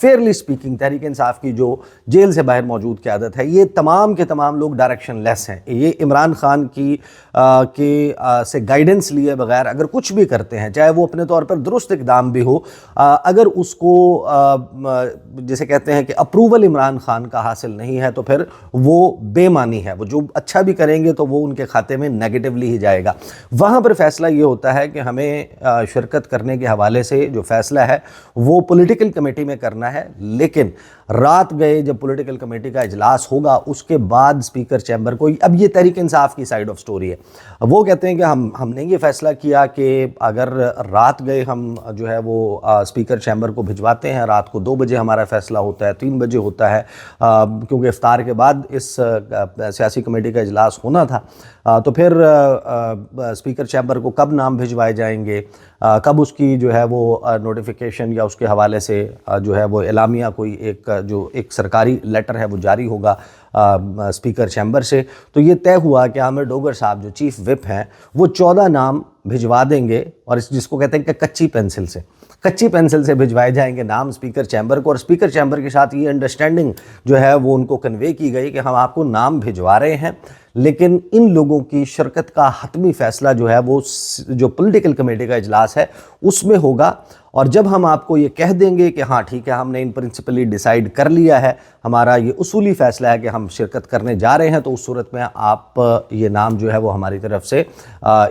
Fairly speaking Tehreek Insaf کی جو jail سے باہر موجود قیادت ہے، یہ تمام کے تمام لوگ ڈائریکشن لیس ہیں. یہ عمران خان کی سے گائیڈنس لیے بغیر اگر کچھ بھی کرتے ہیں، چاہے وہ اپنے طور پر درست اقدام بھی ہو، اگر اس کو جیسے کہتے ہیں کہ اپروول عمران خان کا حاصل نہیں ہے تو پھر وہ بے معنی ہے. وہ جو اچھا بھی کریں گے تو وہ ان کے کھاتے میں نیگیٹولی ہی جائے گا. وہاں پر فیصلہ یہ ہوتا ہے کہ ہمیں شرکت کرنے کے حوالے سے جو فیصلہ ہے وہ پولیٹیکل کمیٹی میں کرنا ہے، لیکن رات گئے جب پولیٹیکل کمیٹی کا اجلاس ہوگا اس کے بعد اسپیکر چیمبر کو، اب یہ تحریک انصاف کی سائیڈ آف سٹوری ہے، وہ کہتے ہیں کہ ہم نے یہ فیصلہ کیا کہ اگر رات گئے ہم جو ہے وہ اسپیکر چیمبر کو بھجواتے ہیں، رات کو 2 بجے ہمارا فیصلہ ہوتا ہے، 3 بجے ہوتا ہے، کیونکہ افطار کے بعد اس سیاسی کمیٹی کا اجلاس ہونا تھا، تو پھر اسپیکر چیمبر کو کب نام بھجوائے جائیں گے، کب اس کی جو ہے وہ نوٹیفیکیشن یا اس کے حوالے سے جو ہے وہ اعلامیہ کوئی ایک سرکاری لیٹر ہے وہ جاری ہوگا اسپیکر چیمبر سے. تو یہ طے ہوا کہ عامر ڈوگر صاحب جو چیف وپ ہیں وہ 14 نام بھجوا دیں گے، اور جس کو کہتے ہیں کہ کچی پینسل سے بھجوائے جائیں گے نام اسپیکر چیمبر کو. اور اسپیکر چیمبر کے ساتھ یہ انڈرسٹینڈنگ جو ہے وہ ان کو کنوے کی گئی کہ ہم آپ کو نام بھجوا رہے ہیں، لیکن ان لوگوں کی شرکت کا حتمی فیصلہ جو ہے وہ جو پولیٹیکل کمیٹی کا اجلاس ہے اس میں ہوگا. اور جب ہم آپ کو یہ کہہ دیں گے کہ ہاں ٹھیک ہے ہم نے ان پرنسپلی ڈیسائیڈ کر لیا ہے، ہمارا یہ اصولی فیصلہ ہے کہ ہم شرکت کرنے جا رہے ہیں، تو اس صورت میں آپ یہ نام جو ہے وہ ہماری طرف سے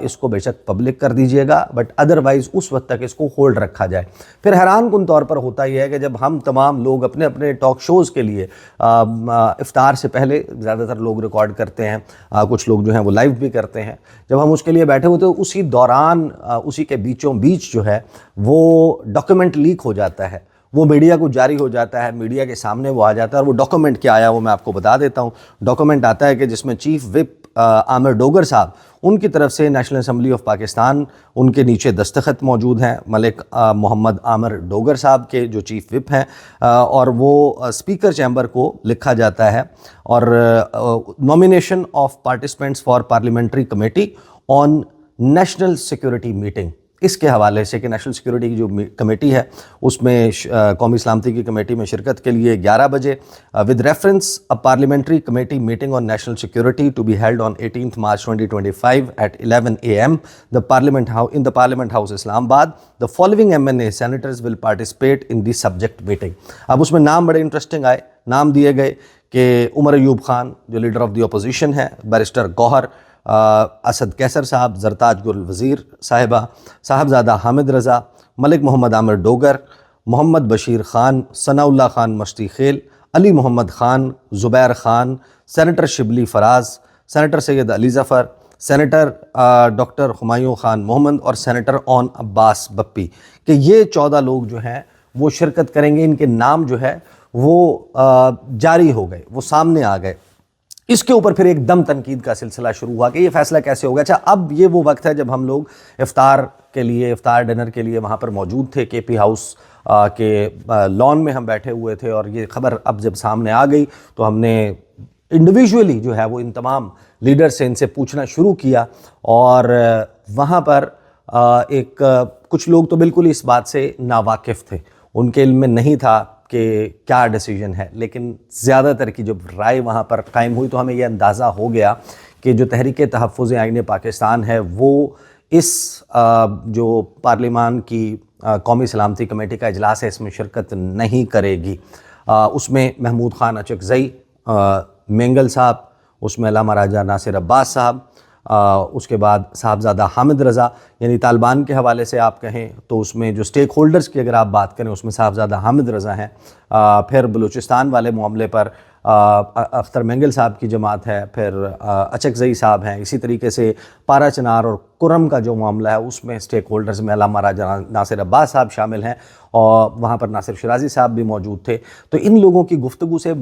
اس کو بے شک پبلک کر دیجئے گا، بٹ ادروائز اس وقت تک اس کو ہولڈ رکھا جائے. پھر حیران کن طور پر ہوتا یہ ہے کہ جب ہم تمام لوگ اپنے اپنے ٹاک شوز کے لیے افطار سے پہلے زیادہ تر لوگ ریکارڈ کرتے ہیں، کچھ لوگ جو ہیں وہ لائیو بھی کرتے ہیں، جب ہم اس کے لیے بیٹھے ہوتے ہیں اسی دوران اسی کے بیچوں بیچ جو ہے وہ ڈاکیومنٹ لیک ہو جاتا ہے، وہ میڈیا کو جاری ہو جاتا ہے، میڈیا کے سامنے وہ آ جاتا ہے. اور وہ ڈاکیومنٹ کیا آیا وہ میں آپ کو بتا دیتا ہوں. ڈاکیومنٹ آتا ہے کہ جس میں چیف وپ عامر ڈوگر صاحب ان کی طرف سے نیشنل اسمبلی آف پاکستان، ان کے نیچے دستخط موجود ہیں ملک محمد عامر ڈوگر صاحب کے جو چیف وپ ہیں، اور وہ اسپیکر چیمبر کو لکھا جاتا ہے. اور nomination of participants for parliamentary committee on national security meeting, اس کے حوالے سے کہ نیشنل سیکورٹی کی جو کمیٹی ہے اس میں قومی سلامتی کی کمیٹی میں شرکت کے لیے 11 بجے with reference a parliamentary committee meeting on national security to be held on 18 March 2025 at 11 AM in the Parliament House Islam Abad. The following MNA senators will participate in the subject meeting. اب اس میں نام بڑے interesting آئے، نام دیے گئے کہ عمر ایوب خان جو لیڈر آف دی اپوزیشن ہے، بیرسٹر گوہر اسد کیسر صاحب، زرتاج گل وزیر صاحبہ، صاحبزادہ حامد رضا، ملک محمد عامر ڈوگر، محمد بشیر خان، ثناء اللہ خان مشتی خیل، علی محمد خان، زبیر خان، سینیٹر شبلی فراز، سینیٹر سید علی ظفر، سینیٹر ڈاکٹر ہمایوں خان محمد اور سینیٹر اون عباس بپی، کہ یہ 14 لوگ جو ہیں وہ شرکت کریں گے. ان کے نام جو ہے وہ جاری ہو گئے، وہ سامنے آ گئے. اس کے اوپر پھر ایک دم تنقید کا سلسلہ شروع ہوا کہ یہ فیصلہ کیسے ہوگا. اچھا اب یہ وہ وقت ہے جب ہم لوگ افطار ڈنر کے لیے وہاں پر موجود تھے، کے پی ہاؤس کے لان میں ہم بیٹھے ہوئے تھے، اور یہ خبر اب جب سامنے آ گئی تو ہم نے انڈیویجولی جو ہے وہ ان تمام لیڈر سے ان سے پوچھنا شروع کیا. اور وہاں پر کچھ لوگ تو بالکل اس بات سے ناواقف تھے، ان کے علم میں نہیں تھا کہ کیا ڈیسیجن ہے، لیکن زیادہ تر کی جب رائے وہاں پر قائم ہوئی تو ہمیں یہ اندازہ ہو گیا کہ جو تحریک تحفظ آئین پاکستان ہے وہ اس جو پارلیمان کی قومی سلامتی کمیٹی کا اجلاس ہے اس میں شرکت نہیں کرے گی. اس میں محمود خان اچکزئی مینگل صاحب، اس میں علامہ راجہ ناصر عباس صاحب، اس کے بعد صاحبزادہ حامد رضا، یعنی طالبان کے حوالے سے آپ کہیں تو اس میں جو سٹیک ہولڈرز کی اگر آپ بات کریں اس میں صاحبزادہ حامد رضا ہیں. پھر بلوچستان والے معاملے پر اختر مینگل صاحب کی جماعت ہے، پھر اچکزئی صاحب ہیں. اسی طریقے سے پارا چنار اور کرم کا جو معاملہ ہے اس میں سٹیک ہولڈرز میں علامہ راجہ ناصر عباس صاحب شامل ہیں، اور وہاں پر ناصر شرازی صاحب بھی موجود تھے. تو ان لوگوں کی گفتگو سے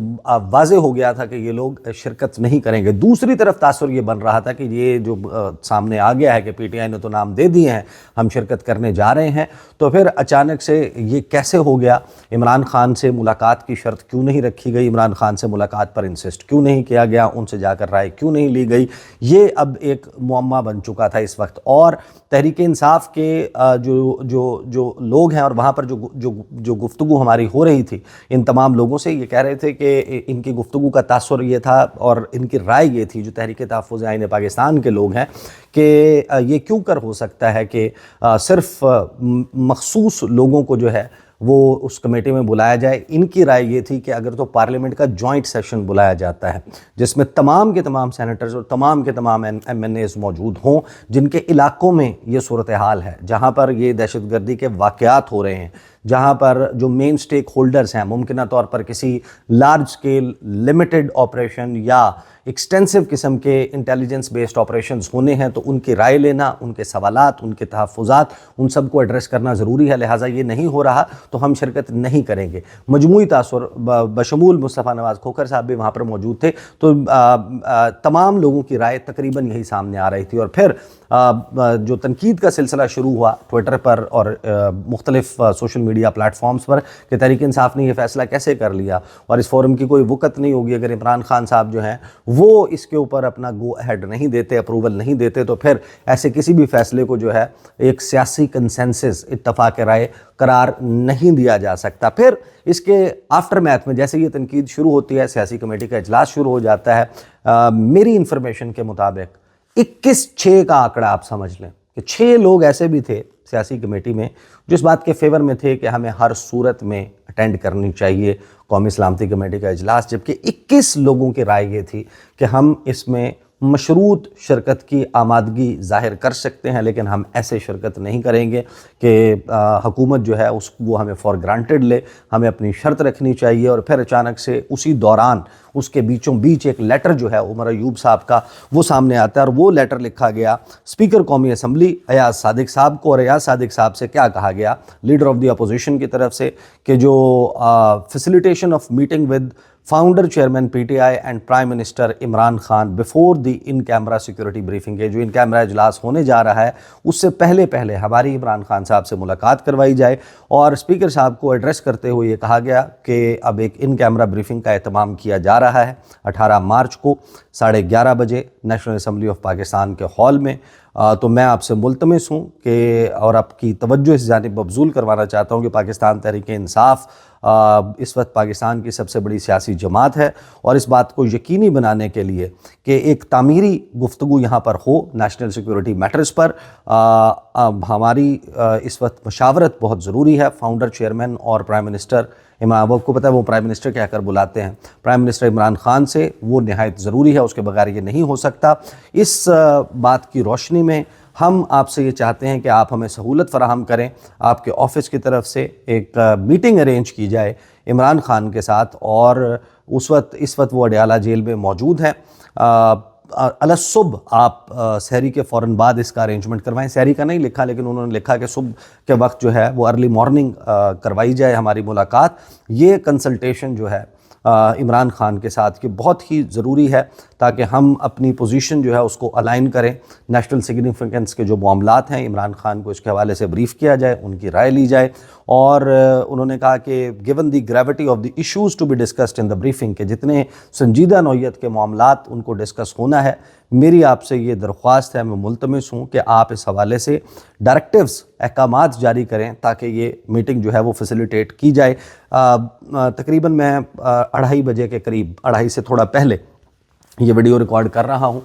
واضح ہو گیا تھا کہ یہ لوگ شرکت نہیں کریں گے. دوسری طرف تاثر یہ بن رہا تھا کہ یہ جو سامنے آ گیا ہے کہ پی ٹی آئی نے تو نام دے دیے ہیں، ہم شرکت کرنے جا رہے ہیں، تو پھر اچانک سے یہ کیسے ہو گیا؟ عمران خان سے ملاقات کی شرط کیوں نہیں رکھی گئی؟ عمران خان سے ملاقات پر انسسٹ کیوں نہیں کیا گیا؟ ان سے جا کر رائے کیوں نہیں لی گئی؟ یہ اب ایک معمہ بن چکا تھا اس وقت وقت، اور تحریک انصاف کے جو لوگ ہیں اور وہاں پر جو گفتگو ہماری ہو رہی تھی ان تمام لوگوں سے، یہ کہہ رہے تھے کہ ان کی گفتگو کا تاثر یہ تھا اور ان کی رائے یہ تھی جو تحریک تحفظ آئین پاکستان کے لوگ ہیں کہ یہ کیوں کر ہو سکتا ہے کہ صرف مخصوص لوگوں کو جو ہے وہ اس کمیٹی میں بلایا جائے۔ ان کی رائے یہ تھی کہ اگر تو پارلیمنٹ کا جوائنٹ سیشن بلایا جاتا ہے جس میں تمام کے تمام سینیٹرز اور تمام کے تمام ایم این ایز موجود ہوں جن کے علاقوں میں یہ صورتحال ہے، جہاں پر یہ دہشت گردی کے واقعات ہو رہے ہیں، جہاں پر جو مین سٹیک ہولڈرز ہیں ممکنہ طور پر کسی لارج سکیل لمیٹڈ آپریشن یا ایکسٹینسو قسم کے انٹیلیجنس بیسڈ آپریشنز ہونے ہیں، تو ان کی رائے لینا، ان کے سوالات، ان کے تحفظات، ان سب کو ایڈریس کرنا ضروری ہے۔ لہٰذا یہ نہیں ہو رہا تو ہم شرکت نہیں کریں گے۔ مجموعی تاثر بشمول مصطفیٰ نواز کھوکھر صاحب بھی وہاں پر موجود تھے، تو تمام لوگوں کی رائے تقریباً یہی سامنے آ رہی تھی۔ اور پھر جو تنقید کا سلسلہ شروع ہوا ٹویٹر پر اور مختلف سوشل میڈیا پلیٹ فارمز پر کہ تحریک انصاف نے یہ فیصلہ کیسے کر لیا اور اس فورم کی کوئی وقت نہیں ہوگی اگر عمران خان صاحب جو ہیں وہ اس کے اوپر اپنا گو اہیڈ نہیں دیتے، اپروول نہیں دیتے، تو پھر ایسے کسی بھی فیصلے کو جو ہے ایک سیاسی کنسنسس، اتفاق رائے قرار نہیں دیا جا سکتا۔ پھر اس کے آفٹر میتھ میں جیسے یہ تنقید شروع ہوتی ہے، سیاسی کمیٹی کا اجلاس شروع ہو جاتا ہے۔ میری انفارمیشن کے مطابق 21/6 کا آنکڑا آپ سمجھ لیں کہ 6 لوگ ایسے بھی تھے سیاسی کمیٹی میں جو اس بات کے فیور میں تھے کہ ہمیں ہر صورت میں اٹینڈ کرنی چاہیے قومی سلامتی کمیٹی کا اجلاس، جبکہ 21 لوگوں کی رائے یہ تھی کہ ہم اس میں مشروط شرکت کی آمادگی ظاہر کر سکتے ہیں لیکن ہم ایسے شرکت نہیں کریں گے کہ حکومت جو ہے وہ ہمیں فار گرانٹڈ لے، ہمیں اپنی شرط رکھنی چاہیے۔ اور پھر اچانک سے اسی دوران اس کے بیچوں بیچ ایک لیٹر جو ہے عمر ایوب صاحب کا وہ سامنے آتا ہے، اور وہ لیٹر لکھا گیا اسپیکر قومی اسمبلی ایاز صادق صاحب کو، اور ایاز صادق صاحب سے کیا کہا گیا لیڈر آف دی اپوزیشن کی طرف سے کہ جو facilitation of meeting with founder chairman P T I and prime minister Imran Khan before the in camera security briefing ہے، جو ان کیمرہ اجلاس ہونے جا رہا ہے اس سے پہلے ہماری عمران خان صاحب سے ملاقات کروائی جائے۔ اور اسپیکر صاحب کو ایڈریس کرتے ہوئے یہ کہا گیا کہ اب ایک ان کیمرہ بریفنگ کا اہتمام کیا جا رہا ہے 18 مارچ کو 11:30 بجے نیشنل اسمبلی آف پاکستان کے ہال میں۔ تو میں آپ سے ملتمس ہوں کہ اور آپ کی توجہ اس جانب مبذول کروانا چاہتا ہوں کہ پاکستان تحریک انصاف اس وقت پاکستان کی سب سے بڑی سیاسی جماعت ہے، اور اس بات کو یقینی بنانے کے لیے کہ ایک تعمیری گفتگو یہاں پر ہو نیشنل سیکورٹی میٹرز پر، ہماری اس وقت مشاورت بہت ضروری ہے فاؤنڈر چیئرمین اور پرائم منسٹر عمران، آپ کو پتہ ہے وہ پرائم منسٹر کہہ کر بلاتے ہیں، پرائم منسٹر عمران خان سے، وہ نہایت ضروری ہے، اس کے بغیر یہ نہیں ہو سکتا۔ اس بات کی روشنی میں ہم آپ سے یہ چاہتے ہیں کہ آپ ہمیں سہولت فراہم کریں، آپ کے آفس کی طرف سے ایک میٹنگ ارینج کی جائے عمران خان کے ساتھ، اور اس وقت وہ اڈیالہ جیل میں موجود ہیں۔ صبح آپ سحری کے فوراً بعد اس کا ارینجمنٹ کروائیں، سحری کا نہیں لکھا لیکن انہوں نے لکھا کہ صبح کے وقت جو ہے وہ ارلی مارننگ کروائی جائے ہماری ملاقات۔ یہ کنسلٹیشن جو ہے عمران خان کے ساتھ کی بہت ہی ضروری ہے تاکہ ہم اپنی پوزیشن جو ہے اس کو الائن کریں، نیشنل سگنیفیکنس کے جو معاملات ہیں عمران خان کو اس کے حوالے سے بریف کیا جائے، ان کی رائے لی جائے۔ اور انہوں نے کہا کہ given the gravity of the issues to be discussed in the briefing, کہ جتنے سنجیدہ نوعیت کے معاملات ان کو ڈسکس ہونا ہے، میری آپ سے یہ درخواست ہے، میں ملتمس ہوں کہ آپ اس حوالے سے ڈائریکٹیوز، احکامات جاری کریں تاکہ یہ میٹنگ جو ہے وہ فیسیلیٹیٹ کی جائے۔ تقریباً میں 2:30 بجے کے قریب، 2:30 سے تھوڑا پہلے یہ ویڈیو ریکارڈ کر رہا ہوں۔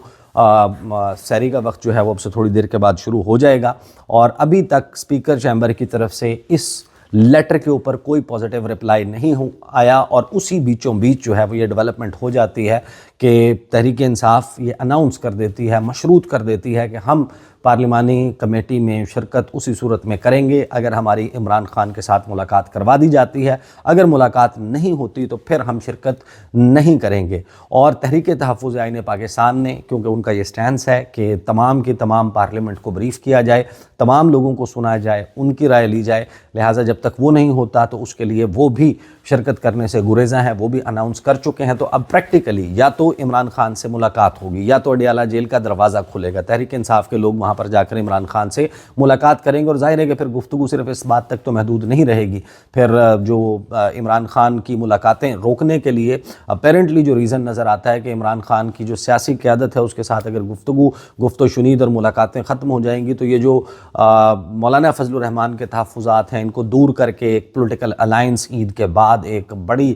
سحری کا وقت جو ہے وہ اب سے تھوڑی دیر کے بعد شروع ہو جائے گا، اور ابھی تک اسپیکر چیمبر کی طرف سے اس لیٹر کے اوپر کوئی پازیٹیو رپلائی نہیں آیا، اور اسی بیچوں بیچ جو ہے وہ یہ ڈیولپمنٹ ہو جاتی ہے کہ تحریک انصاف یہ اناؤنس کر دیتی ہے، مشروط کر دیتی ہے کہ ہم پارلیمانی کمیٹی میں شرکت اسی صورت میں کریں گے اگر ہماری عمران خان کے ساتھ ملاقات کروا دی جاتی ہے، اگر ملاقات نہیں ہوتی تو پھر ہم شرکت نہیں کریں گے۔ اور تحریک تحفظ آئین پاکستان نے، کیونکہ ان کا یہ سٹینس ہے کہ تمام کی تمام پارلیمنٹ کو بریف کیا جائے، تمام لوگوں کو سنا جائے، ان کی رائے لی جائے، لہٰذا جب تک وہ نہیں ہوتا تو اس کے لیے وہ بھی شرکت کرنے سے گریزاں ہیں، وہ بھی اناؤنس کر چکے ہیں۔ تو اب پریکٹیکلی یا تو عمران خان سے ملاقات ہوگی یا تو اڈیالہ جیل کا دروازہ کھلے گا، تحریک انصاف کے لوگ وہاں وہاں پر جا کر عمران خان سے ملاقات کریں گے، اور ظاہر ہے کہ پھر گفتگو صرف اس بات تک تو محدود نہیں رہے گی، پھر جو عمران خان کی ملاقاتیں روکنے کے لیے اپیرنٹلی جو ریزن نظر آتا ہے کہ عمران خان کی جو سیاسی قیادت ہے اس کے ساتھ اگر گفت و شنید اور ملاقاتیں ختم ہو جائیں گی تو یہ جو مولانا فضل الرحمان کے تحفظات ہیں ان کو دور کر کے ایک پولیٹیکل الائنس عید کے بعد ایک بڑی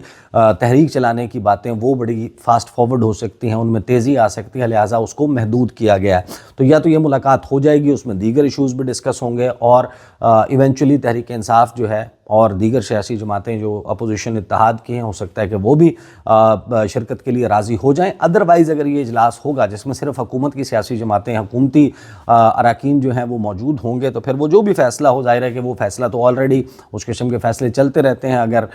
تحریک چلانے کی باتیں وہ بڑی فاسٹ فارورڈ ہو سکتی ہیں، ان میں تیزی آ سکتی ہے، لہٰذا اس کو محدود کیا گیا ہے۔ تو یا تو یہ ملاقات ہو جائے گی، اس میں دیگر ایشوز بھی ڈسکس ہوں گے، اور ایونچولی تحریک انصاف جو ہے اور دیگر سیاسی جماعتیں جو اپوزیشن اتحاد کی ہیں ہو سکتا ہے کہ وہ بھی شرکت کے لیے راضی ہو جائیں۔ ادروائز اگر یہ اجلاس ہوگا جس میں صرف حکومت کی سیاسی جماعتیں، حکومتی اراکین جو ہیں وہ موجود ہوں گے، تو پھر وہ جو بھی فیصلہ ہو، ظاہر ہے کہ وہ فیصلہ تو آلریڈی اس قسم کے فیصلے چلتے رہتے ہیں، اگر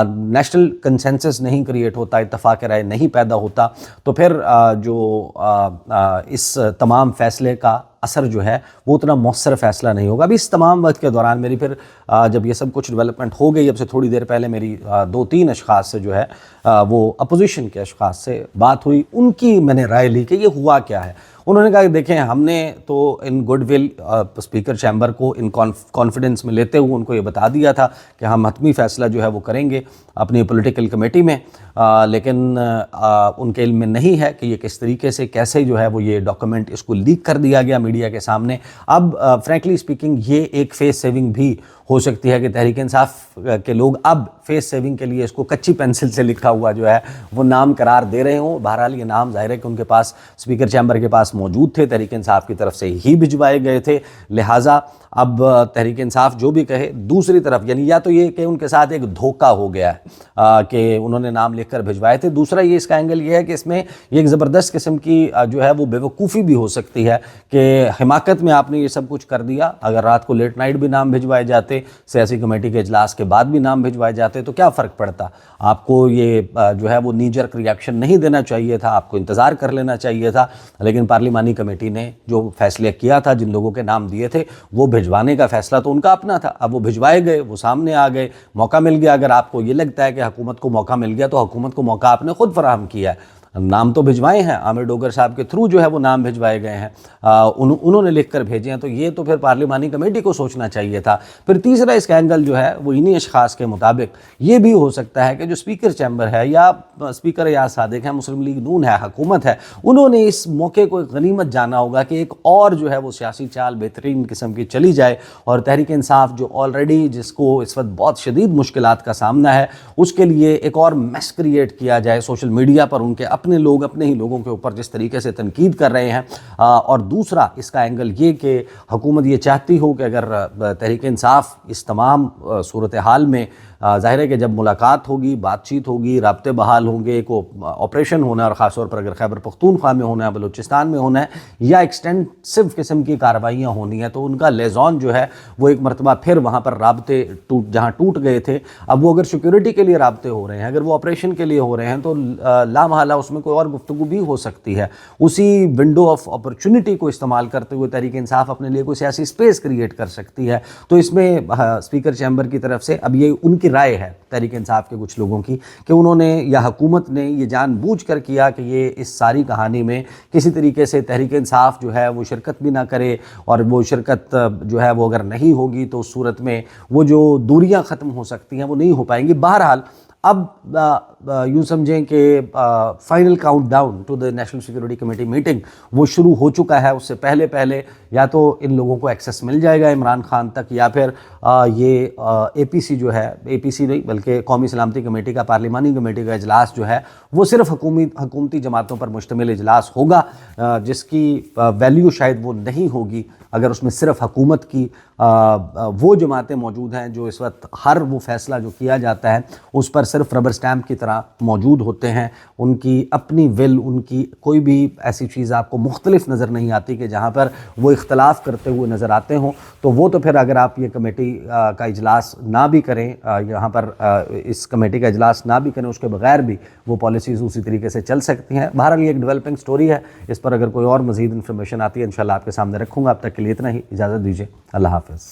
نیشنل کنسنسس نہیں کریٹ ہوتا، اتفاق رائے نہیں پیدا ہوتا، تو پھر جو اس تمام فیصلے کا اثر جو ہے وہ اتنا مؤثر فیصلہ نہیں ہوگا۔ ابھی اس تمام وقت کے دوران میری پھر جب یہ سب کچھ ڈیولپمنٹ ہو گئی، اب سے تھوڑی دیر پہلے میری 2-3 اشخاص سے جو ہے وہ اپوزیشن کے اشخاص سے بات ہوئی، ان کی میں نے رائے لی کہ یہ ہوا کیا ہے۔ انہوں نے کہا کہ دیکھیں، ہم نے تو in good will speaker chamber کو ان کانفیڈنس میں لیتے ہوئے ان کو یہ بتا دیا تھا کہ ہم حتمی فیصلہ جو ہے وہ کریں گے اپنی پولیٹیکل کمیٹی میں، لیکن ان کے علم میں نہیں ہے کہ یہ کس طریقے سے کیسے جو ہے وہ یہ ڈاکومنٹ اس کو لیک کر دیا گیا میڈیا کے سامنے۔ اب فرینکلی اسپیکنگ یہ ایک فیس سیونگ بھی ہو سکتی ہے کہ تحریک انصاف کے لوگ اب فیس سیونگ کے لیے اس کو کچی پینسل سے لکھا ہوا جو ہے وہ نام قرار دے رہے ہوں۔ بہرحال یہ نام ظاہر ہے کہ ان کے پاس اسپیکر چیمبر کے پاس موجود تھے، تحریک انصاف کی طرف سے ہی بھجوائے گئے تھے، لہٰذا اب تحریک انصاف جو بھی کہے، دوسری طرف یعنی یا تو یہ کہ ان کے ساتھ ایک دھوکہ ہو گیا ہے کہ انہوں نے نام لکھ کر بھجوائے تھے، دوسرا یہ اس کا اینگل یہ ہے کہ اس میں ایک زبردست قسم کی جو ہے وہ بے وقوفی بھی ہو سکتی ہے کہ حماقت میں آپ نے یہ سب کچھ کر دیا۔ اگر رات کو لیٹ نائٹ بھی نام بھجوائے جاتے، سیاسی کمیٹی کے اجلاس کے بعد بھی نام بھجوائے جاتے، تو کیا فرق پڑتا؟ آپ کو یہ جو ہے وہ نی جرک ریاکشن نہیں دینا چاہیے تھا، آپ کو انتظار کر لینا چاہیے تھا، لیکن پارلیمانی کمیٹی نے جو فیصلہ کیا تھا، جن لوگوں کے نام دیے تھے، وہ بھجوانے کا فیصلہ تو ان کا اپنا تھا۔ اب وہ بھجوائے گئے، وہ سامنے آ گئے، موقع مل گیا۔ اگر آپ کو یہ لگتا ہے کہ حکومت کو موقع مل گیا تو حکومت کو موقع آپ نے خود فراہم کیا ہے، نام تو بھجوائے ہیں، عامر ڈوگر صاحب کے تھرو جو ہے وہ نام بھجوائے گئے ہیں، انہوں نے لکھ کر بھیجے ہیں، تو یہ تو پھر پارلیمانی کمیٹی کو سوچنا چاہیے تھا۔ پھر تیسرا اس کا اینگل جو ہے وہ انہی اشخاص کے مطابق یہ بھی ہو سکتا ہے کہ جو اسپیکر چیمبر ہے یا اسپیکر ایاز صادق ہے، مسلم لیگ نون ہے، حکومت ہے، انہوں نے اس موقع کو ایک غنیمت جانا ہوگا کہ ایک اور جو ہے وہ سیاسی چال بہترین قسم کی چلی جائے، اور تحریک انصاف جو آلریڈی جس کو اس وقت بہت شدید مشکلات کا سامنا ہے، اس کے لیے ایک اور میس کریٹ کیا جائے سوشل میڈیا پر، ان کے اپنے لوگ اپنے ہی لوگوں کے اوپر جس طریقے سے تنقید کر رہے ہیں۔ اور دوسرا اس کا اینگل یہ کہ حکومت یہ چاہتی ہو کہ اگر تحریک انصاف اس تمام صورتحال میں ظاہر ہے کہ جب ملاقات ہوگی، بات چیت ہوگی، رابطے بحال ہوں گے، ایک آپریشن ہونا ہے، اور خاص طور پر اگر خیبر پختونخوا میں ہونا ہے، بلوچستان میں ہونا ہے، یا ایکسٹینسو قسم کی کارروائیاں ہونی ہیں، تو ان کا لیزون جو ہے وہ ایک مرتبہ پھر وہاں پر رابطے جہاں ٹوٹ گئے تھے، اب وہ اگر سیکیورٹی کے لیے رابطے ہو رہے ہیں، اگر وہ آپریشن کے لیے ہو رہے ہیں، تو لامحالہ اس میں کوئی اور گفتگو بھی ہو سکتی ہے۔ اسی ونڈو آف اپرچونٹی کو استعمال کرتے ہوئے تحریک انصاف اپنے لیے کوئی سیاسی اسپیس کریٹ کر سکتی ہے۔ تو اس میں اسپیکر چیمبر کی طرف سے اب یہ ان کی رائے ہے تحریک انصاف کے کچھ لوگوں کی کہ انہوں نے یا حکومت نے یہ جان بوجھ کر کیا کہ یہ اس ساری کہانی میں کسی طریقے سے تحریک انصاف جو ہے وہ شرکت بھی نہ کرے، اور وہ شرکت جو ہے وہ اگر نہیں ہوگی تو اس صورت میں وہ جو دوریاں ختم ہو سکتی ہیں وہ نہیں ہو پائیں گی۔ بہرحال اب یوں سمجھیں کہ final countdown to the national security committee meeting وہ شروع ہو چکا ہے۔ اس سے پہلے یا تو ان لوگوں کو ایکسیس مل جائے گا عمران خان تک، یا پھر یہ اے پی سی جو ہے، اے پی سی نہیں بلکہ قومی سلامتی کمیٹی کا، پارلیمانی کمیٹی کا اجلاس جو ہے وہ صرف حکومتی جماعتوں پر مشتمل اجلاس ہوگا، جس کی ویلیو شاید وہ نہیں ہوگی اگر اس میں صرف حکومت کی وہ جماعتیں موجود ہیں جو اس وقت ہر وہ فیصلہ جو کیا جاتا ہے اس پر صرف ربر سٹیمپ کی طرح موجود ہوتے ہیں، ان کی اپنی ول، ان کی کوئی بھی ایسی چیز آپ کو مختلف نظر نہیں آتی کہ جہاں پر وہ اختلاف کرتے ہوئے نظر آتے ہوں۔ تو وہ تو پھر اگر آپ یہ کمیٹی کا اجلاس نہ بھی کریں، یہاں پر اس کمیٹی کا اجلاس نہ بھی کریں، اس کے بغیر بھی وہ پالیسیز اسی طریقے سے چل سکتی ہیں۔ بہرحال یہ ایک ڈیولپنگ سٹوری ہے، اس پر اگر کوئی اور مزید انفارمیشن آتی ہے انشاءاللہ آپ کے سامنے رکھوں گا۔ اب تک کے لیے اتنا ہی، اجازت دیجیے، اللہ حافظ۔